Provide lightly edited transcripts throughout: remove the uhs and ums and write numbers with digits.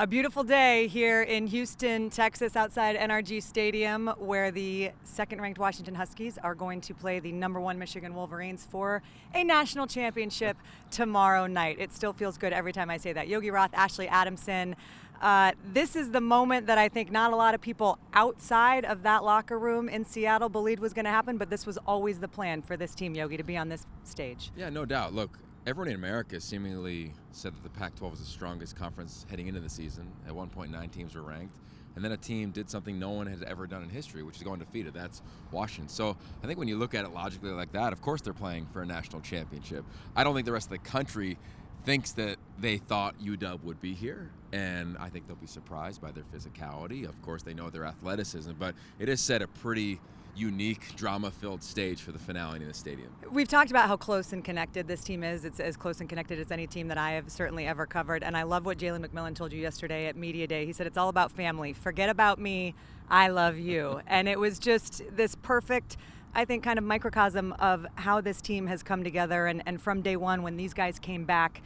A beautiful day here in Houston, Texas, outside NRG Stadium, where the second-ranked Washington Huskies are going to play the #1 Michigan Wolverines for a national championship tomorrow night. It still feels good every time I say that. Yogi, Roth, Ashley, Adamson. This is the moment that I think not a lot of people outside of that locker room in Seattle believed was going to happen, but this was always the plan for this team, Yogi, to be on this stage. Yeah, no doubt. Look, everyone in America seemingly said that the Pac-12 was the strongest conference heading into the season. At one point, 9 teams were ranked. And then a team did something no one had ever done in history, which is go undefeated. That's Washington. So I think when you look at it logically like that, of course they're playing for a national championship. I don't think the rest of the country thinks that they thought UW would be here, and I think they'll be surprised by their physicality. Of course, they know their athleticism, but it has set a pretty unique, drama-filled stage for the finale in the stadium. We've talked about how close and connected this team is. It's as close and connected as any team that I have certainly ever covered, and I love what Jalen McMillan told you yesterday at Media Day. He said, it's all about family. Forget about me. I love you. And it was just this perfect, I think, kind of microcosm of how this team has come together. And from day one, when these guys came back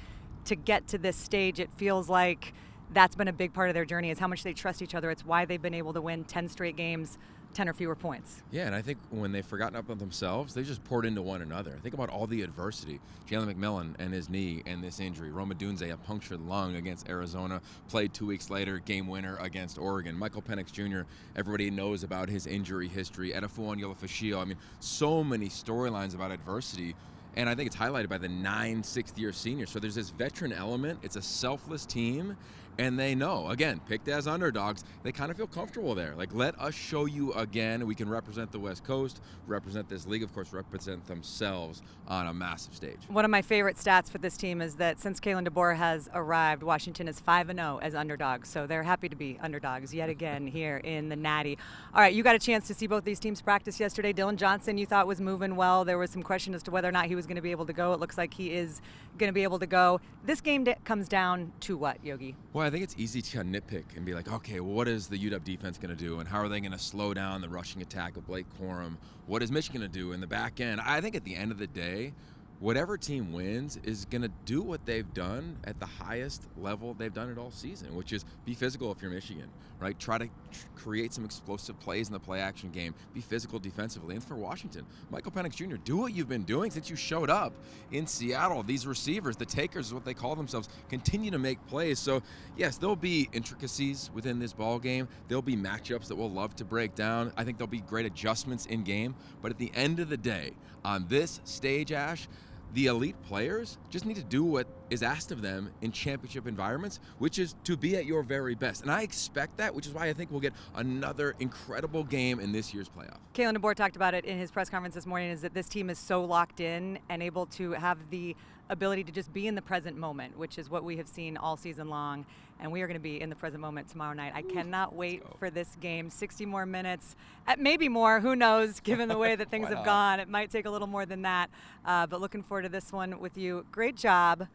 to get to this stage, it feels like that's been a big part of their journey, is how much they trust each other. It's why they've been able to win 10 straight games, 10 or fewer points. Yeah, and I think when they've forgotten about themselves, they just poured into one another. Think about all the adversity. Jalen McMillan and his knee and this injury. Roma Dunze, a punctured lung against Arizona, played 2 weeks later, game winner against Oregon. Michael Penix Jr., everybody knows about his injury history. Edefua Onyolafashio. I mean, so many storylines about adversity. And I think it's highlighted by the 9 sixth-year seniors. So there's this veteran element. It's a selfless team. And they know, again, picked as underdogs, they kind of feel comfortable there. Like, let us show you again. We can represent the West Coast, represent this league, of course, represent themselves on a massive stage. One of my favorite stats for this team is that since Kalen DeBoer has arrived, Washington is 5-0 as underdogs. So they're happy to be underdogs yet again here in the Natty. All right, you got a chance to see both these teams practice yesterday. Dylan Johnson, you thought was moving well. There was some question as to whether or not he was going to be able to go. It looks like he is going to be able to go. This game comes down to what, Yogi? Well, I think it's easy to nitpick and be like, okay, well, what is the UW defense going to do, and how are they going to slow down the rushing attack of Blake Corum? What is Michigan going to do in the back end? I think at the end of the day, whatever team wins is going to do what they've done at the highest level they've done it all season, which is be physical if you're Michigan, right? Try to create some explosive plays in the play-action game. Be physical defensively. And for Washington, Michael Penix Jr., do what you've been doing since you showed up in Seattle. These receivers, the takers is what they call themselves, continue to make plays. So, yes, there'll be intricacies within this ball game. There'll be matchups that we'll love to break down. I think there'll be great adjustments in game. But at the end of the day, on this stage, Ash, the elite players just need to do what is asked of them in championship environments, which is to be at your very best. And I expect that, which is why I think we'll get another incredible game in this year's playoff. Kalen DeBoer talked about it in his press conference this morning, is that this team is so locked in and able to have the ability to just be in the present moment, which is what we have seen all season long. And we are going to be in the present moment tomorrow night. I cannot wait for this game. 60 more minutes, maybe more, who knows, given the way that things have gone. It might take a little more than that. But looking forward to this one with you. Great job,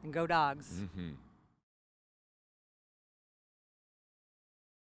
and go Dogs. Mm-hmm.